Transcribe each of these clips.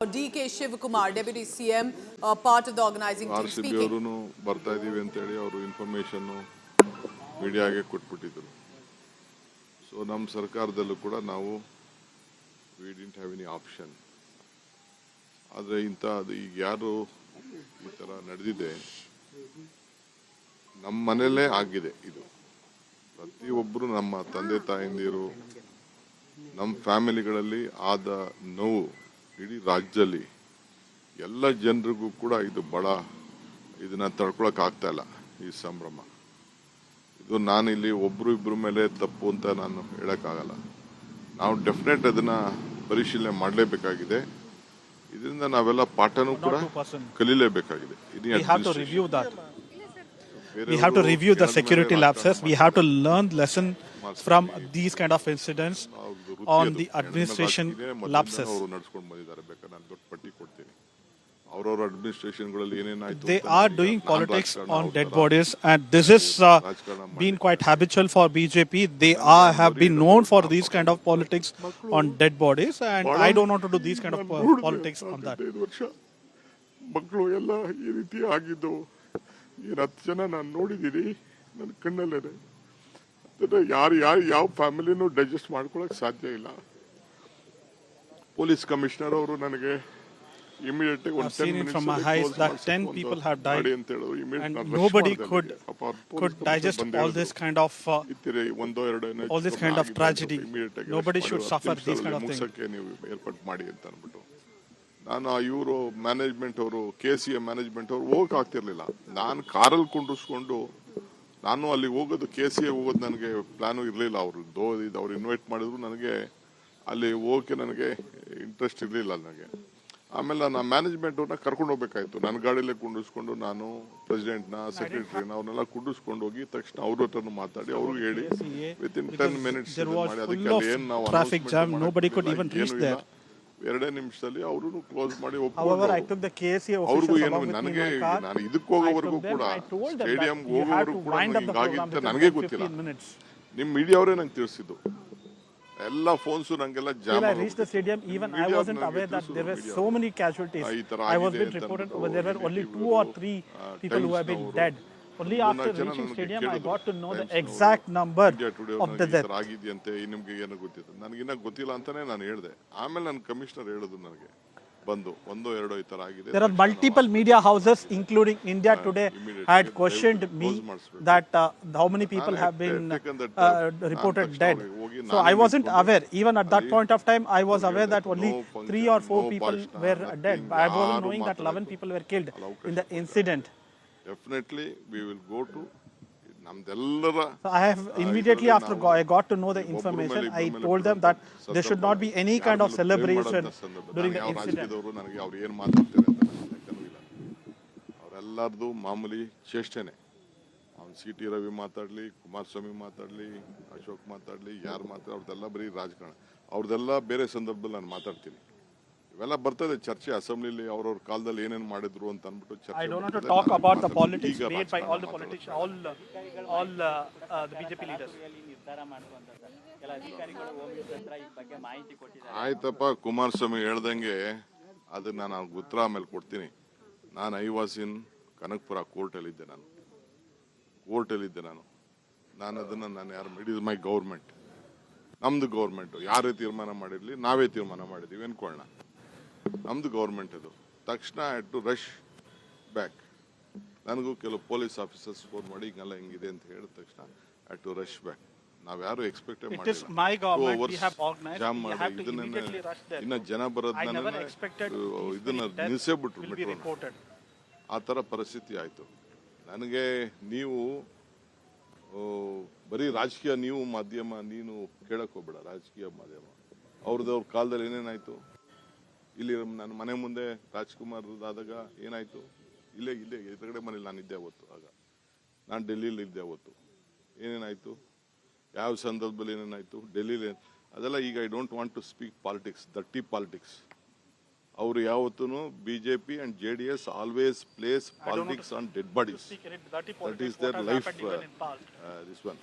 DK Shivakumar, Deputy CM, part of the organizing team, RCB speaking. ಅವರೂ ಬರ್ತಾ ಇದೀವಿ ಅಂತ ಹೇಳಿ ಅವರು ಇನ್ಫಾರ್ಮೇಷನ್ ಮೀಡಿಯಾಗೆ ಕೊಟ್ಬಿಟ್ಟಿದ್ರು. ಸೊ ನಮ್ಮ ಸರ್ಕಾರದಲ್ಲೂ ಕೂಡ ನಾವು we didn't have any option. ಆದರೆ ಅದು ಈಗ ಯಾರು ಈ ಥರ ನಡೆದಿದೆ ನಮ್ಮ ಮನೆಯಲ್ಲೇ ಆಗಿದೆ. ಇದು ಪ್ರತಿಯೊಬ್ಬರು ನಮ್ಮ ತಂದೆ ತಾಯಂದಿರು ನಮ್ಮ ಫ್ಯಾಮಿಲಿಗಳಲ್ಲಿ ಆದ ನೋವು ಇಡೀ ರಾಜ್ಯದಲ್ಲಿ ಎಲ್ಲ ಜನರಿಗೂ ಕೂಡ ಇದು ಇದನ್ನ ತಡ್ಕೊಳಕ್ ಆಗ್ತಾ ಇಲ್ಲ. ಈ ಸಂಭ್ರಮ ಇದು ನಾನಿಲ್ಲಿ ಒಬ್ರು ಇಬ್ಬರ ಮೇಲೆ ತಪ್ಪು ಅಂತ ನಾನು ಹೇಳಕ್ಕಾಗಲ್ಲ. ನಾವು ಡೆಫಿನೆಟ್ ಅದನ್ನ ಪರಿಶೀಲನೆ ಮಾಡಲೇಬೇಕಾಗಿದೆ. ಇದರಿಂದ ನಾವೆಲ್ಲ ಪಾಠನೂ ಕೂಡ ಕಲಿಲೇಬೇಕಾಗಿದೆ. We have to review the security lapses. We have to learn lesson from these kind of incidents on the administration lapses. They are doing politics on dead bodies, and this is been quite habitual for BJP. They have been known for these kind of politics on dead bodies, and I don't want to do these kind of politics on that. ಮಕ್ಕಳು ಎಲ್ಲ ಈ ರೀತಿ ಆಗಿದ್ದು 10 ಜನ ನಾನು ನೋಡಿದ್ದೀನಿ ನನ್ನ ಕಣ್ಣಲ್ಲೇ. ಯಾರು ಯಾವ ಫ್ಯಾಮಿಲಿನೂ ಡೈಜೆಸ್ಟ್ ಮಾಡ್ಕೊಳಕ್ ಸಾಧ್ಯ ಇಲ್ಲ. ಪೊಲೀಸ್ ಕಮಿಷನರ್ ಅವರು ನನಗೆ immediate I've seen it from my eyes that 10 people have died, and nobody could digest all this kind of tragedy. Nobody should suffer these kind of things. ಏರ್ಪಾಟ್ ಮಾಡಿ ಅಂತ ಅಂದ್ಬಿಟ್ಟು ನಾನು ಇವರು ಮ್ಯಾನೇಜ್ಮೆಂಟ್ ಅವರು KCA ಮ್ಯಾನೇಜ್ಮೆಂಟ್ ಅವರು ಹೋಗಕ್ ಆಗ್ತಿರ್ಲಿಲ್ಲ. ನಾನು ಕಾರಲ್ಲಿ ಕುಂಡಿಸ್ಕೊಂಡು ನಾನು ಅಲ್ಲಿ ಹೋಗೋದು KCA ಹೋಗೋದು ನನಗೆ ಪ್ಲಾನು ಇರಲಿಲ್ಲ. ಅವ್ರು ಇನ್ವೈಟ್ ಮಾಡಿದ್ರು ನನಗೆ ಅಲ್ಲಿ ಹೋಗಕ್ಕೆ ನನಗೆ ಇಂಟ್ರೆಸ್ಟ್ ಇರಲಿಲ್ಲ ನನಗೆ. ಆಮೇಲೆ ನಾನು ಮ್ಯಾನೇಜ್ಮೆಂಟ್ ಅವ್ರನ್ನ ಕರ್ಕೊಂಡು ಹೋಗ್ಬೇಕಾಯ್ತು. ನನ್ನ ಗಾಡಿಯಲ್ಲೇ ಕುಂಡಿಸ್ಕೊಂಡು ನಾನು ಪ್ರೆಸಿಡೆಂಟ್ನ ಸೆಕ್ರೆಟರಿನ ಅವ್ರನ್ನೆಲ್ಲ ಕುಂಡಿಸ್ಕೊಂಡು ಹೋಗಿ ತಕ್ಷಣ ಅವ್ರ ಹತ್ರನೂ ಮಾತಾಡಿ ಅವ್ರಿಗೆ ಹೇಳಿ ವಿತಿನ್ 10 ಮಿನಿಟ್ಸ್ ಮಾಡಿ ಅದಕ್ಕೆ ಏನ್ ನಾವು ಎರಡೇ ನಿಮಿಷದಲ್ಲಿ ಅವರು ಕ್ಲೋಸ್ ಮಾಡಿ ಅವ್ರಿಗೂ ಏನು ನನಗೆ ನಾನು ಇದಕ್ಕೆ ಹೋಗೋವರೆಗೂ ಕೂಡ ಸ್ಟೇಡಿಯಂ ಹೋಗೋವರೆಗೂ ಕೂಡ ಹಿಂಗಾಗಿತ್ತು ನನಗೆ ಗೊತ್ತಿಲ್ಲ. ನಿಮ್ ಮೀಡಿಯಾ ಅವರೇ ನಂಗೆ ತಿಳಿಸಿದ್ದು. ಎಲ್ಲ ಫೋನ್ಸ್ ನಂಗೆಲ್ಲ jam. I reached the stadium, even I wasn't aware that there were so many casualties. I was being reported there were only 2 or 3 people who have been dead. Only after reaching stadium I got to know the exact number of the deaths. ಆಗಿದೆಯಂತೆ ನಿಮ್ಗೆ ಏನೋ ಗೊತ್ತಿತ್ತು, ನನಗಿನ್ನ ಗೊತ್ತಿಲ್ಲ ಅಂತಾನೆ ನಾನು ಹೇಳಿದೆ. ಆಮೇಲೆ ನನ್ನ commissioner ಹೇಳಿದ್ರು ನನಗೆ ಬಂದು 1-2 ಈ ತರ ಆಗಿದೆ. There are multiple media houses including India Today had questioned me that how many people have been reported dead. So I wasn't aware. Even at that point of time I was aware that only 3 or 4 people were dead. I wasn't knowing that 11 people were killed in the incident. Definitely we will go to ನಮ್ದೆಲ್ಲರ. So I have immediately after I got to know the information, I told them that there should not be any kind of celebration during the incident. ನನಗೆ ಅವ್ರು ಏನು ಮಾತಾಡ್ತಾರೆ ಅಂತ ಲೆಕ್ಕನೂ ಇಲ್ಲ. ಅವರೆಲ್ಲರದು ಮಾಮೂಲಿ ಚೇಷ್ಟೆನೆ. ಅವ್ನು CT Ravi ಮಾತಾಡ್ಲಿ, ಕುಮಾರಸ್ವಾಮಿ ಮಾತಾಡ್ಲಿ, ಅಶೋಕ್ ಮಾತಾಡ್ಲಿ, ಯಾರು ಮಾತಾಡ್ಲಿ ಅವ್ರದ್ದೆಲ್ಲ ಬರೀ ರಾಜಕಾರಣ. ಅವ್ರದ್ದೆಲ್ಲ ಬೇರೆ ಸಂದರ್ಭದಲ್ಲಿ ನಾನು ಮಾತಾಡ್ತೀನಿ. ಇವೆಲ್ಲ ಬರ್ತದೆ ಚರ್ಚೆ ಅಸೆಂಬ್ಲಿಲಿ ಅವ್ರವ್ರ ಕಾಲದಲ್ಲಿ ಏನೇನು ಮಾಡಿದ್ರು ಅಂತ ಅಂದ್ಬಿಟ್ಟು ಚರ್ಚೆ. I don't want to talk about the politics made by all the politicians, all the BJP leaders. ಆಯ್ತಪ್ಪ, ಕುಮಾರಸ್ವಾಮಿ ಹೇಳ್ದಂಗೆ ಅದನ್ನ ನಾನು ಉತ್ತರ ಆಮೇಲೆ ಕೊಡ್ತೀನಿ. ನಾನು ಐ ವಾಸ್ ಇನ್ ಕನಕಪುರ ಕೋರ್ಟಲ್ಲಿದ್ದೆ. ನಾನು ಅದನ್ನ ಯಾರು ಇಟ್ ಇಸ್ ಮೈ ಗೌರ್ಮೆಂಟ್, ನಮ್ದು ಗೌರ್ಮೆಂಟ್. ಯಾರೇ ತೀರ್ಮಾನ ಮಾಡಿರ್ಲಿ ನಾವೇ ತೀರ್ಮಾನ ಮಾಡಿದೀವಿ ಅನ್ಕೊಳ್ಳೋಣ. ನಮ್ದು ಗೌರ್ಮೆಂಟ್ ಇದು. ತಕ್ಷಣ ಹ್ಯಾಡ್ ಟು ರಶ್ ಬ್ಯಾಕ್. ನನಗೂ ಕೆಲವು ಪೊಲೀಸ್ ಆಫೀಸರ್ಸ್ ಫೋನ್ ಮಾಡಿ ಹಿಂಗೆಲ್ಲ ಹಿಂಗಿದೆ ಅಂತ ಹೇಳಿದ ತಕ್ಷಣ ಹ್ಯಾಡ್ ಟು ರಶ್ ಬ್ಯಾಕ್. ನಾವ್ಯಾರು ಎಕ್ಸ್ಪೆಕ್ಟ್ ಜಾಮ್ ಮಾಡಿ ಇನ್ನ ಜನ ಬರೋದನ್ನ ಇದನ್ನ ನಿಲ್ಸೇ ಬಿಟ್ರು ಮೆಟ್ರೋ. ಆ ಥರ ಪರಿಸ್ಥಿತಿ ಆಯ್ತು. ನನಗೆ ನೀವು ಬರೀ ರಾಜಕೀಯ, ನೀವು ಮಾಧ್ಯಮ, ನೀನು ಕೇಳಕ್ ಹೋಗ್ಬೇಡ. ರಾಜಕೀಯ ಮಾಧ್ಯಮ ಅವ್ರ ಕಾಲದಲ್ಲಿ ಏನೇನಾಯ್ತು, ಇಲ್ಲಿ ನನ್ನ ಮನೆ ಮುಂದೆ ರಾಜ್ಕುಮಾರ್ ಆದಾಗ ಏನಾಯ್ತು, ಇಲ್ಲೇ ಎದುರುಗಡೆ ಮನೇಲಿ ನಾನಿದ್ದೆ ಅವತ್ತು. ಆಗ ನಾನು ಡೆಲ್ಲಿಲಿ ಇದ್ದೆ ಅವತ್ತು. ಏನೇನಾಯ್ತು, ಯಾವ ಸಂದರ್ಭದಲ್ಲಿ ಏನೇನಾಯ್ತು ಡೆಲ್ಲಿಲಿ, ಅದೆಲ್ಲ ಈಗ I don't want to speak politics, ದಟ್ಟಿ ಪಾಲಿಟಿಕ್ಸ್. ಅವರು ಯಾವತ್ತೂ BJP and JDS always place politics on dead bodies. That is their life. This one,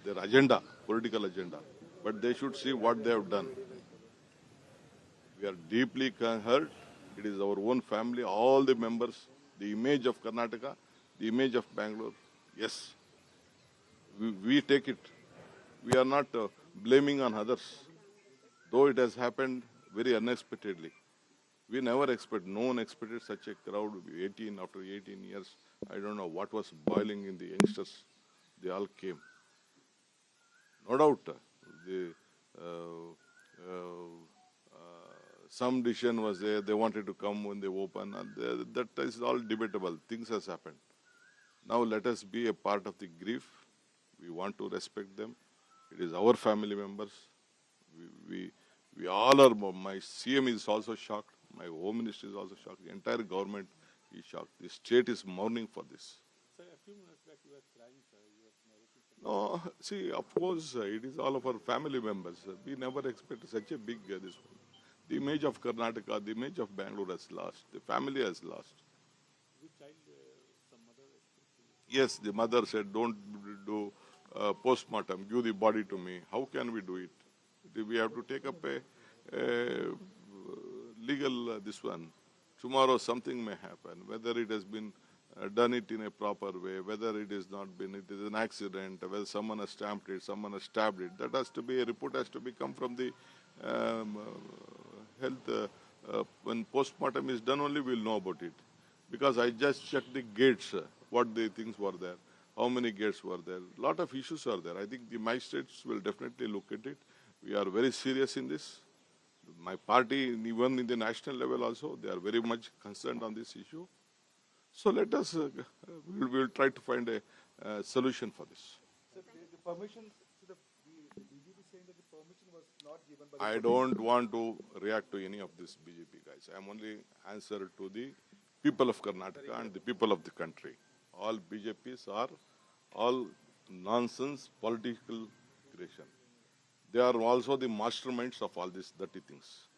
their agenda, political agenda. But they should see what they have done. We are deeply hurt. It is our own family, all the members, the image of Karnataka, the image of Bangalore. Yes, we take it. We are not blaming on others, though it has happened very unexpectedly. We never expect, no one expected such a crowd. 18 after 18 years, I don't know what was boiling in the youngsters. They all came. No doubt, some decision was there. They wanted to come when they open, and that is all debatable. Things has happened. Now let us be a part of the grief. We want to respect them. It is our family members. We all are. My CM is also shocked. My Home Minister is also shocked. The entire government is shocked. The state is mourning for this. Sir, a few minutes back you were crying, sir. You were narrating something. No, see, of course, it is all of our family members. We never expected such a big this one. The image of Karnataka, the image of Bangalore has lost. The family has lost. Which child, some mother spoke to you? Yes, the mother said, don't do postmortem, give the body to me. How can we do it? We have to take up a legal this one. Tomorrow something may happen, whether it has been done it in a proper way, whether it is not been, it is an accident, whether someone has stamped it, someone has stabbed it. That has to be, a report has to be come from the health. When postmortem is done only, we'll know about it. Because I just checked the gates, what the things were there, how many gates were there. A lot of issues are there. I think the magistrates will definitely look at it. We are very serious in this. My party, even in the national level also, they are very much concerned on this issue. So let us, we'll try to find a solution for this. Sir, the permission, so the BJP saying that the permission was not given by the I don't want to react to any of this BJP guys. I am only answer to the people of Karnataka and the people of the country. All BJPs are all nonsense political creation. They are also the masterminds of all these dirty things.